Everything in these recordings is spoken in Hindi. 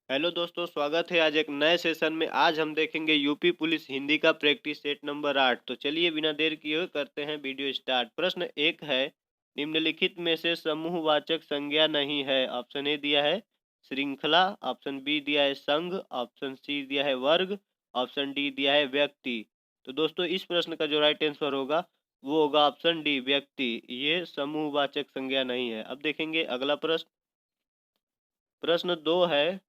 हेलो दोस्तों, स्वागत है आज एक नए सेशन में। आज हम देखेंगे यूपी पुलिस हिंदी का प्रैक्टिस सेट नंबर 8। तो चलिए बिना देर किए करते हैं वीडियो स्टार्ट। प्रश्न 1 है, निम्नलिखित में से समूहवाचक संज्ञा नहीं है। ऑप्शन ए दिया है श्रृंखला, ऑप्शन बी दिया है संघ, ऑप्शन सी दिया है वर्ग, ऑप्शन डी दिया है व्यक्ति। तो दोस्तों इस प्रश्न का जो राइट आंसर होगा वो होगा ऑप्शन डी व्यक्ति। ये समूहवाचक संज्ञा नहीं है। अब देखेंगे अगला प्रश्न। प्रश्न 2 है,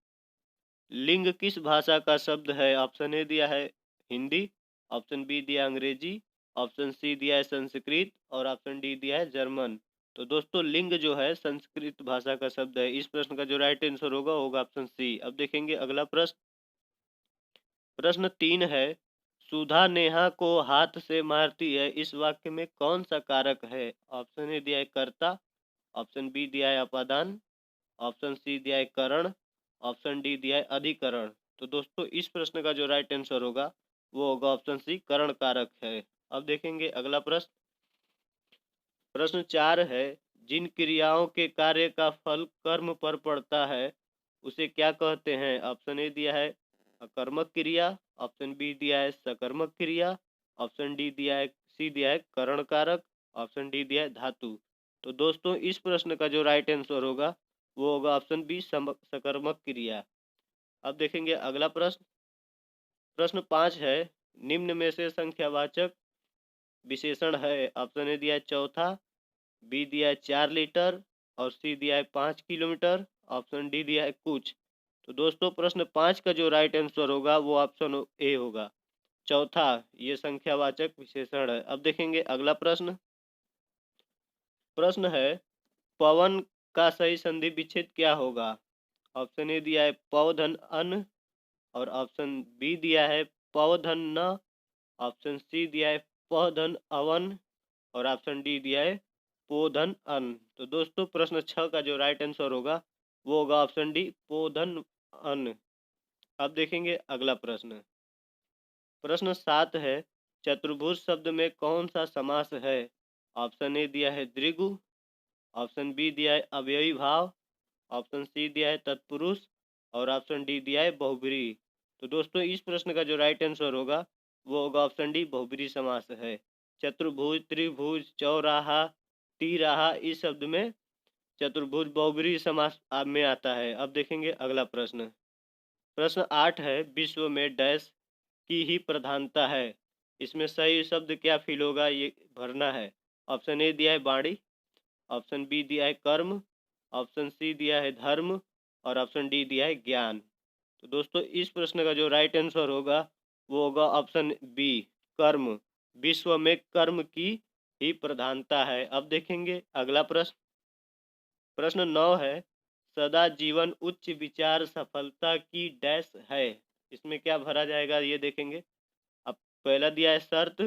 लिंग किस भाषा का शब्द है। ऑप्शन ए दिया है हिंदी, ऑप्शन बी दिया अंग्रेजी, ऑप्शन सी दिया है संस्कृत और ऑप्शन डी दिया है जर्मन। तो दोस्तों लिंग जो है संस्कृत भाषा का शब्द है। इस प्रश्न का जो राइट आंसर होगा ऑप्शन सी। अब देखेंगे अगला प्रश्न। प्रश्न 3 है, सुधा नेहा को हाथ से मारती है, इस वाक्य में कौन सा कारक है। ऑप्शन ए दिया है कर्ता, ऑप्शन बी दिया है अपादान, ऑप्शन सी दिया है करण, ऑप्शन डी दिया है अधिकरण। तो दोस्तों इस प्रश्न का जो राइट आंसर होगा वो होगा ऑप्शन सी करण कारक है। अब देखेंगे अगला प्रश्न। प्रश्न 4 है, जिन क्रियाओं के कार्य का फल कर्म पर पड़ता है उसे क्या कहते हैं। ऑप्शन ए दिया है अकर्मक क्रिया, ऑप्शन बी दिया है सकर्मक क्रिया, ऑप्शन डी दिया है सी दिया है करण कारक, ऑप्शन डी दिया है धातु। तो दोस्तों इस प्रश्न का जो राइट आंसर होगा वो होगा ऑप्शन बी सकर्मक क्रिया। अब देखेंगे अगला प्रश्न। प्रश्न 5 है, निम्न में से संख्यावाचक विशेषण है। ऑप्शन ए दिया है चौथा, बी दिया है 4 लीटर और सी दिया है 5 किलोमीटर, ऑप्शन डी दिया है कुछ। तो दोस्तों प्रश्न 5 का जो राइट आंसर होगा वो ऑप्शन ए होगा चौथा। ये संख्यावाचक विशेषण है। अब देखेंगे अगला प्रश्न। प्रश्न है, पवन का सही संधि विच्छेद क्या होगा। ऑप्शन ए दिया है पवधन अन और ऑप्शन बी दिया है पवधन न, ऑप्शन सी दिया है पवधन अवन और ऑप्शन डी दिया है पोधन अन। तो दोस्तों प्रश्न 6 का जो राइट आंसर होगा वो होगा ऑप्शन डी पोधन अन। अब देखेंगे अगला प्रश्न। प्रश्न 7 है, चतुर्भुज शब्द में कौन सा समास है। ऑप्शन ए दिया है द्विगु, ऑप्शन बी दिया है अव्ययी भाव, ऑप्शन सी दिया है तत्पुरुष और ऑप्शन डी दिया है बहुब्रीहि। तो दोस्तों इस प्रश्न का जो राइट आंसर होगा वो होगा ऑप्शन डी बहुब्रीहि समास है। चतुर्भुज, त्रिभुज, चौराहा, तिराहा इस शब्द में चतुर्भुज बहुब्रीहि समास में आता है। अब देखेंगे अगला प्रश्न। प्रश्न 8 है, विश्व में डैश की ही प्रधानता है। इसमें सही शब्द क्या फिल होगा ये भरना है। ऑप्शन ए दिया है वाणी, ऑप्शन बी दिया है कर्म, ऑप्शन सी दिया है धर्म और ऑप्शन डी दिया है ज्ञान। तो दोस्तों इस प्रश्न का जो राइट आंसर होगा वो होगा ऑप्शन बी कर्म। विश्व में कर्म की ही प्रधानता है। अब देखेंगे अगला प्रश्न। प्रश्न 9 है, सदा जीवन उच्च विचार सफलता की डैश है। इसमें क्या भरा जाएगा ये देखेंगे। अब पहला दिया है शर्त,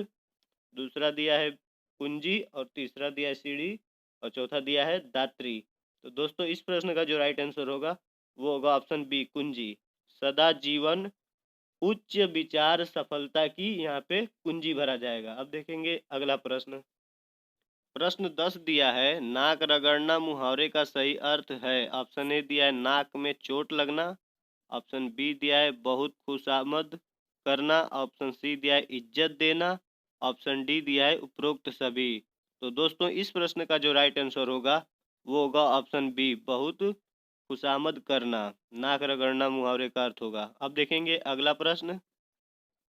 दूसरा दिया है कुंजी और तीसरा दिया है सीढ़ी और चौथा दिया है दात्री। तो दोस्तों इस प्रश्न का जो राइट आंसर होगा वो होगा ऑप्शन बी कुंजी। सदा जीवन उच्च विचार सफलता की यहाँ पे कुंजी भरा जाएगा। अब देखेंगे अगला प्रश्न। प्रश्न 10 दिया है, नाक रगड़ना मुहावरे का सही अर्थ है। ऑप्शन ए दिया है नाक में चोट लगना, ऑप्शन बी दिया है बहुत खुशामद करना, ऑप्शन सी दिया है इज्जत देना, ऑप्शन डी दिया है उपरोक्त सभी। तो दोस्तों इस प्रश्न का जो राइट आंसर होगा वो होगा ऑप्शन बी बहुत खुशामद करना। नाक रगड़ना मुहावरे का अर्थ होगा। अब देखेंगे अगला प्रश्न।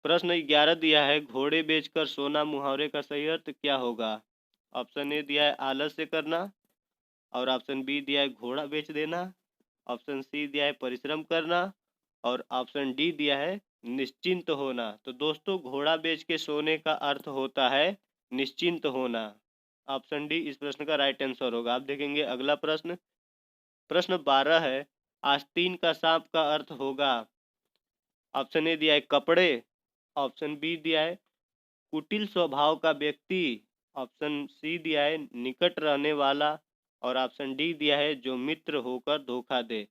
प्रश्न 11 दिया है, घोड़े बेचकर सोना मुहावरे का सही अर्थ क्या होगा। ऑप्शन ए दिया है आलस्य करना और ऑप्शन बी दिया है घोड़ा बेच देना, ऑप्शन सी दिया है परिश्रम करना और ऑप्शन डी दिया है निश्चिंत होना। तो दोस्तों घोड़ा बेच के सोने का अर्थ होता है निश्चिंत होना। ऑप्शन डी इस प्रश्न का राइट आंसर होगा। आप देखेंगे अगला प्रश्न। प्रश्न 12 है, आस्तीन का सांप का अर्थ होगा। ऑप्शन ए दिया है कपड़े, ऑप्शन बी दिया है कुटिल स्वभाव का व्यक्ति, ऑप्शन सी दिया है निकट रहने वाला और ऑप्शन डी दिया है जो मित्र होकर धोखा दे।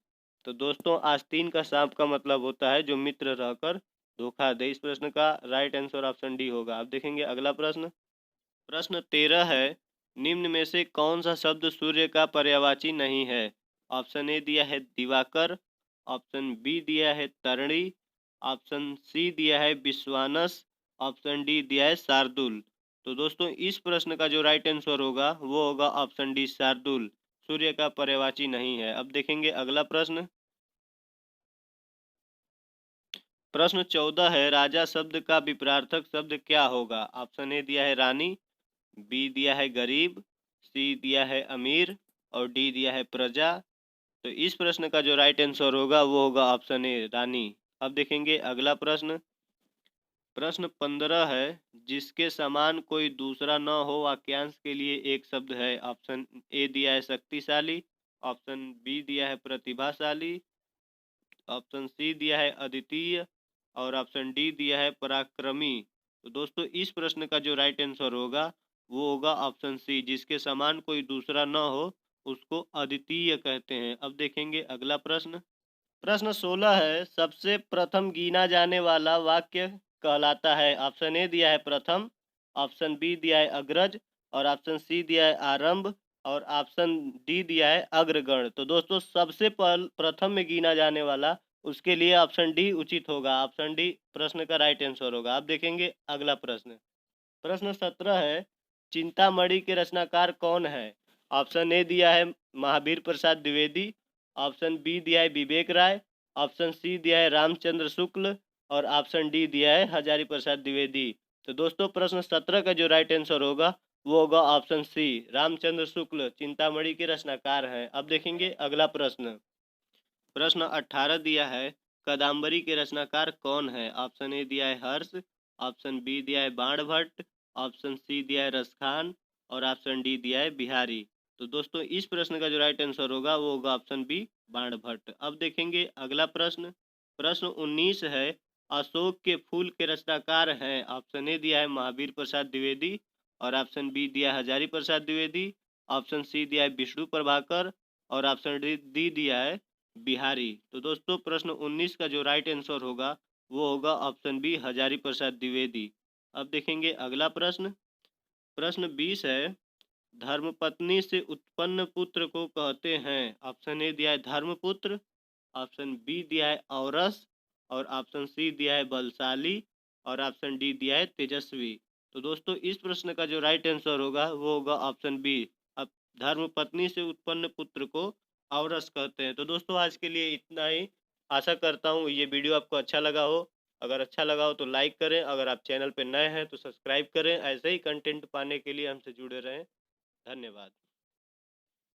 तो दोस्तों आस्तीन का सांप का मतलब होता है जो मित्र रहकर धोखा दे। इस प्रश्न का राइट आंसर ऑप्शन डी होगा। अब देखेंगे अगला प्रश्न। प्रश्न 13 है, निम्न में से कौन सा शब्द सूर्य का पर्यायवाची नहीं है। ऑप्शन ए दिया है दिवाकर, ऑप्शन बी दिया है तरणी, ऑप्शन सी दिया है विश्वानस, ऑप्शन डी दिया है शार्दुल। तो दोस्तों इस प्रश्न का जो राइट आंसर होगा वो होगा ऑप्शन डी शार्दुल। सूर्य का पर्यायवाची नहीं है। अब देखेंगे अगला प्रश्न। प्रश्न 14 है, राजा शब्द का विपरीतार्थक शब्द क्या होगा? ऑप्शन ए दिया है रानी, बी दिया है गरीब, सी दिया है अमीर और डी दिया है प्रजा। तो इस प्रश्न का जो राइट आंसर होगा वो होगा ऑप्शन ए रानी। अब देखेंगे अगला प्रश्न। प्रश्न 15 है, जिसके समान कोई दूसरा न हो वाक्यांश के लिए एक शब्द है। ऑप्शन ए दिया है शक्तिशाली, ऑप्शन बी दिया है प्रतिभाशाली, ऑप्शन सी दिया है अद्वितीय और ऑप्शन डी दिया है पराक्रमी। तो दोस्तों इस प्रश्न का जो राइट आंसर होगा वो होगा ऑप्शन सी, जिसके समान कोई दूसरा न हो उसको अद्वितीय कहते हैं। अब देखेंगे अगला प्रश्न। प्रश्न 16 है, सबसे प्रथम गिना जाने वाला वाक्य कहलाता है। ऑप्शन ए दिया है प्रथम, ऑप्शन बी दिया है अग्रज और ऑप्शन सी दिया है आरंभ और ऑप्शन डी दिया है अग्रगण। तो दोस्तों सबसे प्रथम में गिना जाने वाला उसके लिए ऑप्शन डी उचित होगा। ऑप्शन डी प्रश्न का राइट आंसर होगा। आप देखेंगे अगला प्रश्न। प्रश्न 17 है, चिंतामणि के रचनाकार कौन है? ऑप्शन ए दिया है महावीर प्रसाद द्विवेदी, ऑप्शन बी दिया है विवेक राय, ऑप्शन सी दिया है रामचंद्र शुक्ल और ऑप्शन डी दिया है हजारी प्रसाद द्विवेदी। तो दोस्तों प्रश्न 17 का जो राइट आंसर होगा वो होगा ऑप्शन सी, रामचंद्र शुक्ल चिंतामणि के रचनाकार हैं। अब देखेंगे अगला प्रश्न। प्रश्न 18 दिया है, कादम्बरी के रचनाकार कौन है? ऑप्शन ए दिया है हर्ष, ऑप्शन बी दिया है बाणभट्ट, ऑप्शन सी दिया है रसखान और ऑप्शन डी दिया है बिहारी। तो दोस्तों इस प्रश्न का जो राइट आंसर होगा वो होगा ऑप्शन बी बाणभट्ट। अब देखेंगे अगला प्रश्न। प्रश्न 19 है, अशोक के फूल के रचनाकार हैं। ऑप्शन ए दिया है महावीर प्रसाद द्विवेदी और ऑप्शन बी दिया है हजारी प्रसाद द्विवेदी, ऑप्शन सी दिया है विष्णु प्रभाकर और ऑप्शन डी दिया है बिहारी। तो दोस्तों प्रश्न 19 का जो राइट आंसर होगा वो होगा ऑप्शन बी हजारी प्रसाद द्विवेदी। अब देखेंगे अगला प्रश्न। प्रश्न 20 है, धर्मपत्नी से उत्पन्न पुत्र को कहते हैं। ऑप्शन ए दिया है धर्मपुत्र, ऑप्शन बी दिया है औरस और ऑप्शन सी दिया है बलशाली और ऑप्शन डी दिया है तेजस्वी। तो दोस्तों इस प्रश्न का जो राइट आंसर होगा वो होगा ऑप्शन बी, अब धर्मपत्नी से उत्पन्न पुत्र को औरस कहते हैं। तो दोस्तों आज के लिए इतना ही। आशा करता हूँ ये वीडियो आपको अच्छा लगा हो। अगर अच्छा लगा हो तो लाइक करें, अगर आप चैनल पर नए हैं तो सब्सक्राइब करें। ऐसे ही कंटेंट पाने के लिए हमसे जुड़े रहें। धन्यवाद।